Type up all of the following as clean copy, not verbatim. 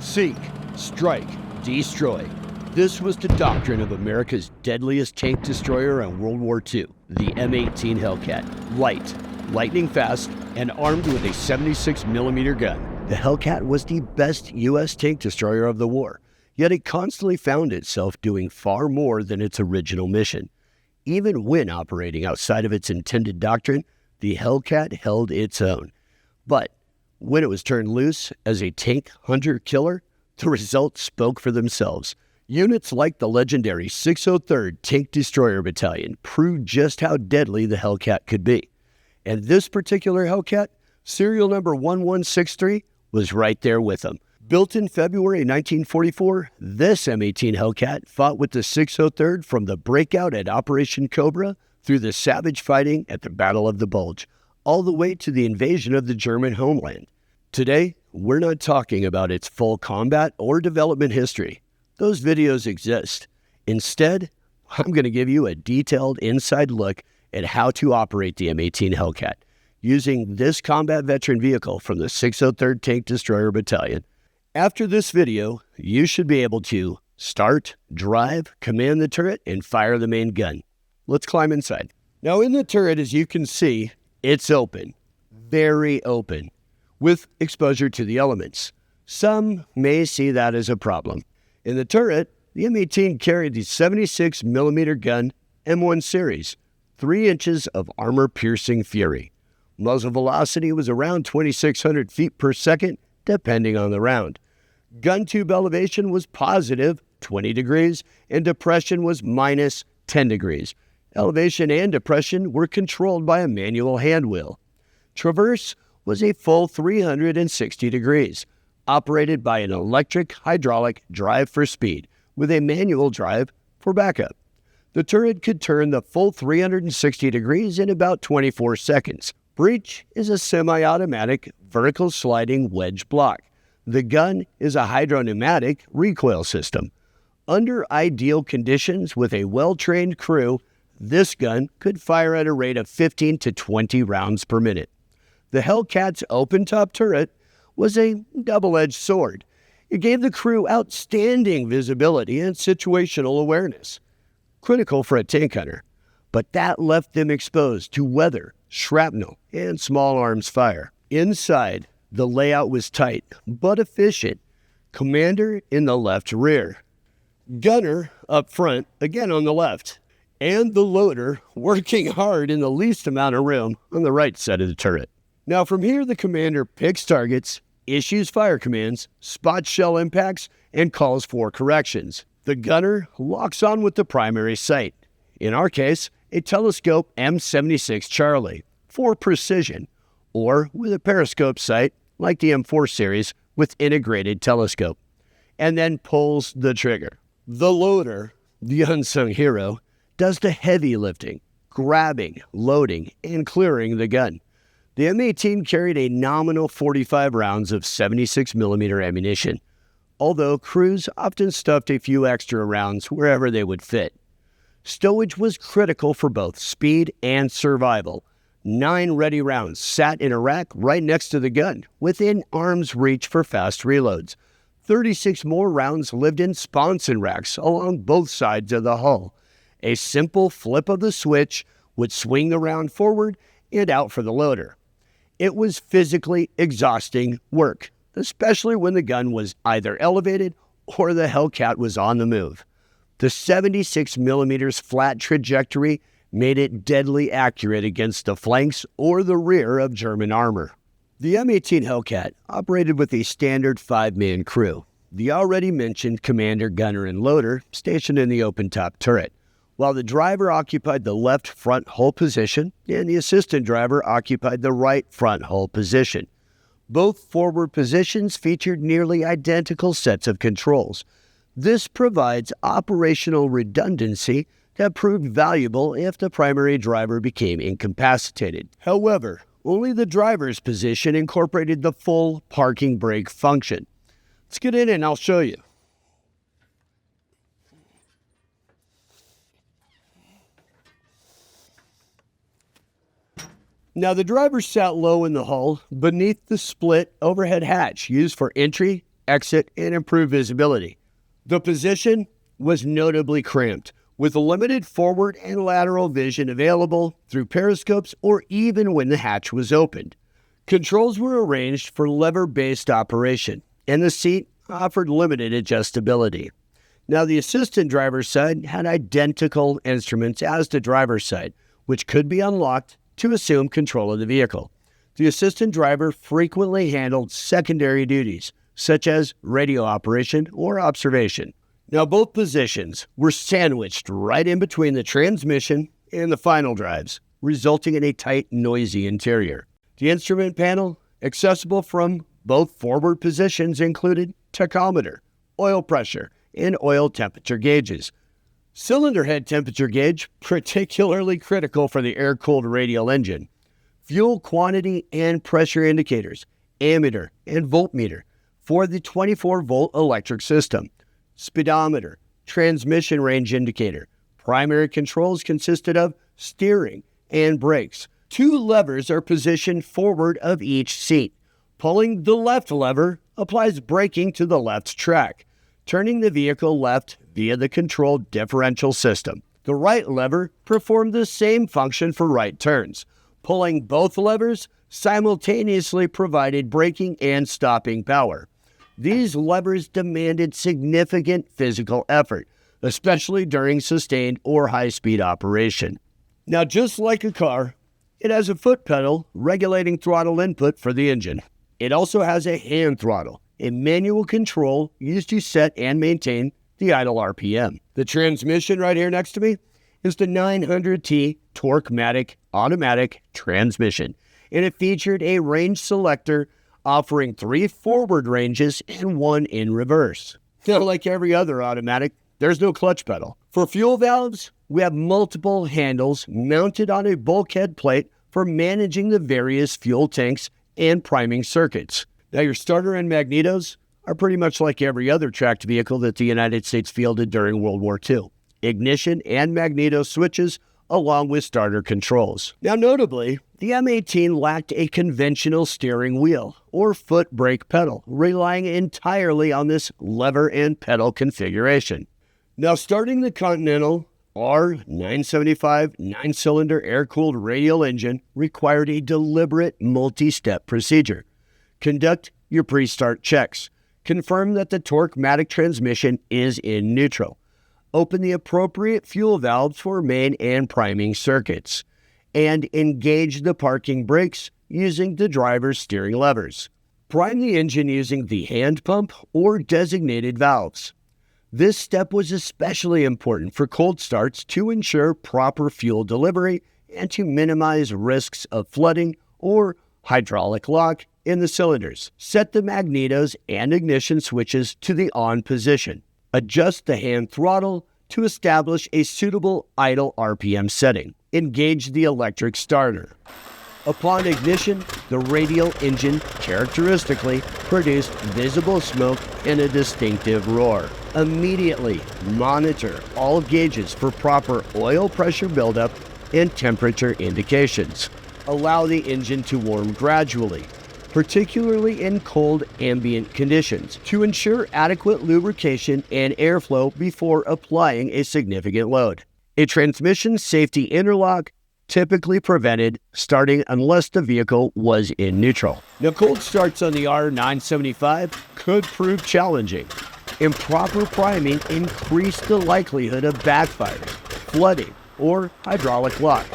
Seek, strike, destroy. This was the doctrine of America's deadliest tank destroyer in World War II, the M18 Hellcat. Light, lightning fast, and armed with a 76mm gun. The Hellcat was the best U.S. tank destroyer of the war, yet it constantly found itself doing far more than its original mission. Even when operating outside of its intended doctrine, the Hellcat held its own. But when it was turned loose as a tank hunter-killer, the results spoke for themselves. Units like the legendary 603rd Tank Destroyer Battalion proved just how deadly the Hellcat could be. And this particular Hellcat, serial number 1163, was right there with them. Built in February 1944, this M18 Hellcat fought with the 603rd from the breakout at Operation Cobra through the savage fighting at the Battle of the Bulge, all the way to the invasion of the German homeland. Today, we're not talking about its full combat or development history. Those videos exist. Instead, I'm going to give you a detailed inside look at how to operate the M18 Hellcat using this combat veteran vehicle from the 603rd Tank Destroyer Battalion. After this video, you should be able to start, drive, command the turret, and fire the main gun. Let's climb inside. Now in the turret, as you can see, it's open, very open, with exposure to the elements. Some may see that as a problem. In the turret, the M18 carried the 76mm gun M1 series, 3 inches of armor-piercing fury. Muzzle velocity was around 2,600 feet per second, depending on the round. Gun tube elevation was positive 20 degrees, and depression was minus 10 degrees. Elevation and depression were controlled by a manual hand wheel. Traverse was a full 360 degrees, operated by an electric hydraulic drive for speed, with a manual drive for backup. The turret could turn the full 360 degrees in about 24 seconds. Breech is a semi-automatic vertical sliding wedge block. The gun is a hydropneumatic recoil system. Under ideal conditions with a well-trained crew, this gun could fire at a rate of 15 to 20 rounds per minute. The Hellcat's open-top turret was a double-edged sword. It gave the crew outstanding visibility and situational awareness, critical for a tank hunter, but that left them exposed to weather, shrapnel, and small arms fire. Inside, the layout was tight, but efficient. Commander in the left rear. Gunner up front, again on the left. And the loader working hard in the least amount of room on the right side of the turret. Now from here, the commander picks targets, issues fire commands, spots shell impacts, and calls for corrections. The gunner locks on with the primary sight. In our case, a telescope M76 Charlie for precision, or with a periscope sight like the M4 series with integrated telescope, and then pulls the trigger. The loader, the unsung hero, does the heavy lifting, grabbing, loading, and clearing the gun. The M18 carried a nominal 45 rounds of 76mm ammunition, although crews often stuffed a few extra rounds wherever they would fit. Stowage was critical for both speed and survival. 9 ready rounds sat in a rack right next to the gun, within arm's reach for fast reloads. 36 more rounds lived in sponson racks along both sides of the hull. A simple flip of the switch would swing the round forward and out for the loader. It was physically exhausting work, especially when the gun was either elevated or the Hellcat was on the move. The 76mm flat trajectory made it deadly accurate against the flanks or the rear of German armor. The M18 Hellcat operated with a standard 5-man crew. The already mentioned commander, gunner, and loader stationed in the open-top turret, while the driver occupied the left front hull position and the assistant driver occupied the right front hull position. Both forward positions featured nearly identical sets of controls. This provides operational redundancy that proved valuable if the primary driver became incapacitated. However, only the driver's position incorporated the full parking brake function. Let's get in and I'll show you. Now the driver sat low in the hull beneath the split overhead hatch used for entry exit, and improve visibility. The position was notably cramped, with limited forward and lateral vision available through periscopes or even when the hatch was opened. Controls were arranged for lever-based operation, and the seat offered limited adjustability. Now, the assistant driver's side had identical instruments as the driver's side, which could be unlocked to assume control of the vehicle. The assistant driver frequently handled secondary duties, such as radio operation or observation. Now, both positions were sandwiched right in between the transmission and the final drives, resulting in a tight, noisy interior. The instrument panel, accessible from both forward positions, included tachometer, oil pressure, and oil temperature gauges. Cylinder head temperature gauge, particularly critical for the air-cooled radial engine. Fuel quantity and pressure indicators, ammeter and voltmeter for the 24-volt electric system. Speedometer, transmission range indicator. Primary controls consisted of steering and brakes. 2 levers are positioned forward of each seat. Pulling the left lever applies braking to the left track, turning the vehicle left via the control differential system. The right lever performed the same function for right turns. Pulling both levers simultaneously provided braking and stopping power. These levers demanded significant physical effort, especially during sustained or high-speed operation. Now, just like a car, it has a foot pedal regulating throttle input for the engine. It also has a hand throttle, a manual control used to set and maintain the idle RPM. The transmission right here next to me is the 900T Torqmatic automatic transmission, and it featured a range selector offering 3 forward ranges and 1 in reverse. Now, like every other automatic, there's no clutch pedal. For fuel valves, we have multiple handles mounted on a bulkhead plate for managing the various fuel tanks and priming circuits. Now, your starter and magnetos are pretty much like every other tracked vehicle that the United States fielded during World War II. Ignition and magneto switches along with starter controls. Now, notably, the M18 lacked a conventional steering wheel or foot brake pedal, relying entirely on this lever and pedal configuration. Now, starting the Continental R975 9-cylinder air-cooled radial engine required a deliberate multi-step procedure. Conduct your pre-start checks. Confirm that the Torqmatic transmission is in neutral. Open the appropriate fuel valves for main and priming circuits. And engage the parking brakes using the driver's steering levers. Prime the engine using the hand pump or designated valves. This step was especially important for cold starts to ensure proper fuel delivery and to minimize risks of flooding or hydraulic lock in the cylinders. Set the magnetos and ignition switches to the on position. Adjust the hand throttle to establish a suitable idle RPM setting. Engage the electric starter. Upon ignition, the radial engine characteristically produced visible smoke and a distinctive roar. Immediately monitor all gauges for proper oil pressure buildup and temperature indications. Allow the engine to warm gradually, particularly in cold ambient conditions, to ensure adequate lubrication and airflow before applying a significant load. A transmission safety interlock typically prevented starting unless the vehicle was in neutral. Now, cold starts on the R975 could prove challenging. Improper priming increased the likelihood of backfires, flooding, or hydraulic lock.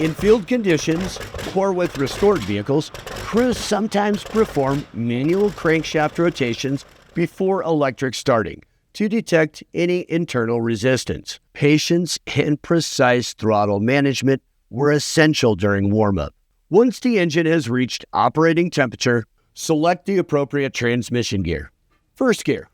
In field conditions, or with restored vehicles, crews sometimes perform manual crankshaft rotations before electric starting to detect any internal resistance. Patience and precise throttle management were essential during warm-up. Once the engine has reached operating temperature, select the appropriate transmission gear. First gear,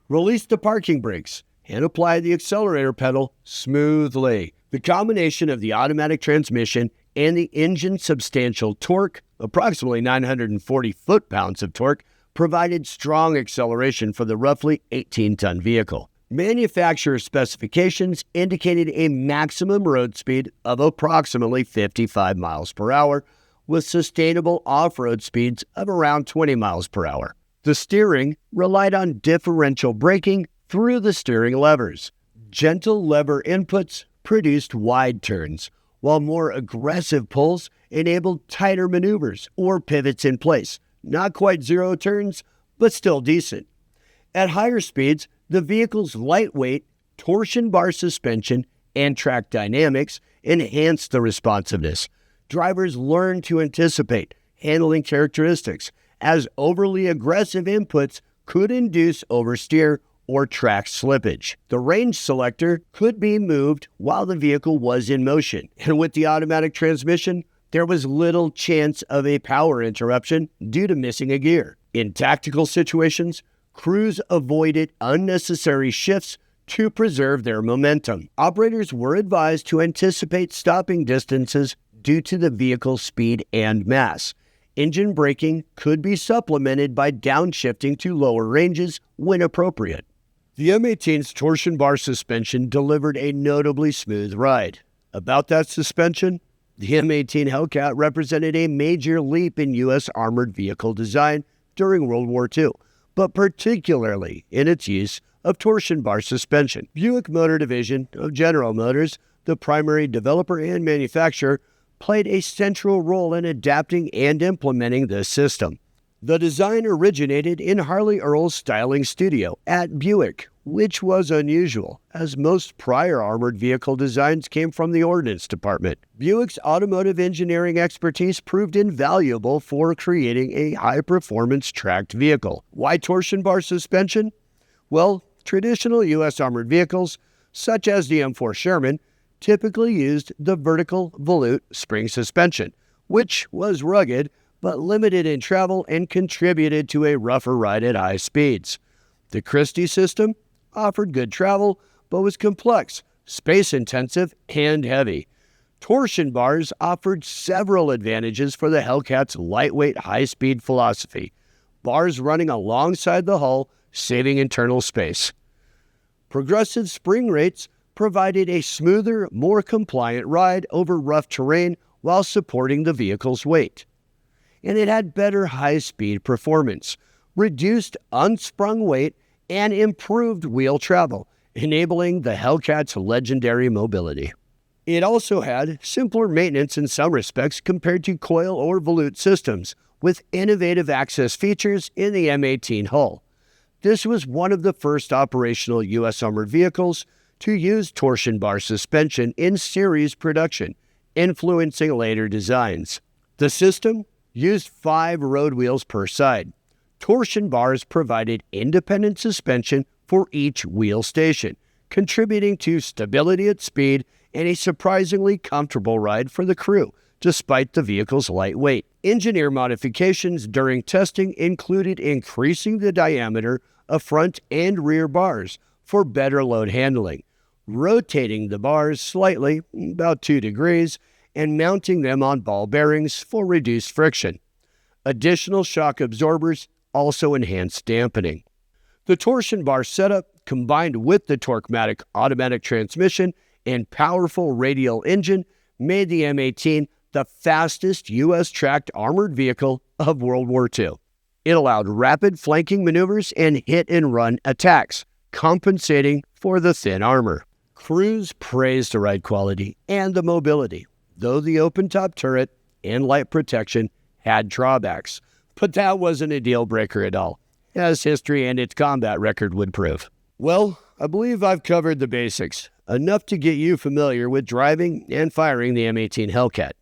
release the parking brakes and apply the accelerator pedal smoothly. The combination of the automatic transmission and the engine's substantial torque, approximately 940 foot-pounds of torque, provided strong acceleration for the roughly 18-ton vehicle. Manufacturer specifications indicated a maximum road speed of approximately 55 miles per hour, with sustainable off-road speeds of around 20 miles per hour. The steering relied on differential braking through the steering levers. Gentle lever inputs produced wide turns, while more aggressive pulls enabled tighter maneuvers or pivots in place. Not quite zero turns, but still decent. At higher speeds, the vehicle's lightweight, torsion bar suspension, and track dynamics enhanced the responsiveness. Drivers learned to anticipate handling characteristics, as overly aggressive inputs could induce oversteer or track slippage. The range selector could be moved while the vehicle was in motion, and with the automatic transmission, there was little chance of a power interruption due to missing a gear. In tactical situations, crews avoided unnecessary shifts to preserve their momentum. Operators were advised to anticipate stopping distances due to the vehicle's speed and mass. Engine braking could be supplemented by downshifting to lower ranges when appropriate. The M18's torsion bar suspension delivered a notably smooth ride. About that suspension, the M18 Hellcat represented a major leap in U.S. armored vehicle design during World War II, but particularly in its use of torsion bar suspension. Buick Motor Division of General Motors, the primary developer and manufacturer, played a central role in adapting and implementing this system. The design originated in Harley Earl's styling studio at Buick, which was unusual, as most prior armored vehicle designs came from the Ordnance Department. Buick's automotive engineering expertise proved invaluable for creating a high-performance tracked vehicle. Why torsion bar suspension? Well, traditional U.S. armored vehicles, such as the M4 Sherman, typically used the vertical volute spring suspension, which was rugged but limited in travel and contributed to a rougher ride at high speeds. The Christie system offered good travel but was complex, space-intensive, and heavy. Torsion bars offered several advantages for the Hellcat's lightweight, high-speed philosophy. Bars running alongside the hull, saving internal space. Progressive spring rates provided a smoother, more compliant ride over rough terrain while supporting the vehicle's weight. And it had better high-speed performance, reduced unsprung weight, and improved wheel travel, enabling the Hellcat's legendary mobility. It also had simpler maintenance in some respects compared to coil or volute systems, with innovative access features in the M18 hull. This was one of the first operational U.S. armored vehicles to use torsion bar suspension in series production, influencing later designs. The system used 5 road wheels per side. Torsion bars provided independent suspension for each wheel station, contributing to stability at speed and a surprisingly comfortable ride for the crew, despite the vehicle's light weight. Engineer modifications during testing included increasing the diameter of front and rear bars for better load handling, rotating the bars slightly, about 2 degrees, and mounting them on ball bearings for reduced friction. Additional shock absorbers also enhanced dampening. The torsion bar setup, combined with the Torqmatic automatic transmission and powerful radial engine, made the M18 the fastest U.S. tracked armored vehicle of World War II. It allowed rapid flanking maneuvers and hit-and-run attacks, compensating for the thin armor. Crews praised the ride quality and the mobility, though the open-top turret and light protection had drawbacks. But that wasn't a deal-breaker at all, as history and its combat record would prove. Well, I believe I've covered the basics, enough to get you familiar with driving and firing the M18 Hellcat.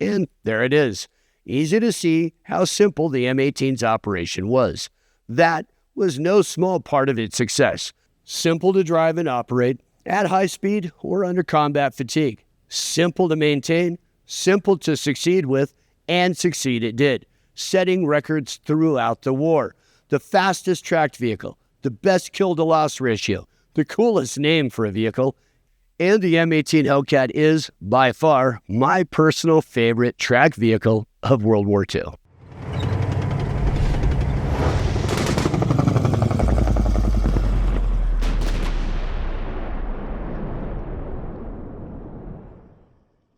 And there it is. Easy to see how simple the M18's operation was. That was no small part of its success. Simple to drive and operate, at high speed or under combat fatigue. Simple to maintain, simple to succeed with, and succeed it did, setting records throughout the war. The fastest tracked vehicle, the best kill-to-loss ratio, the coolest name for a vehicle, and the M18 Hellcat is, by far, my personal favorite track vehicle of World War II.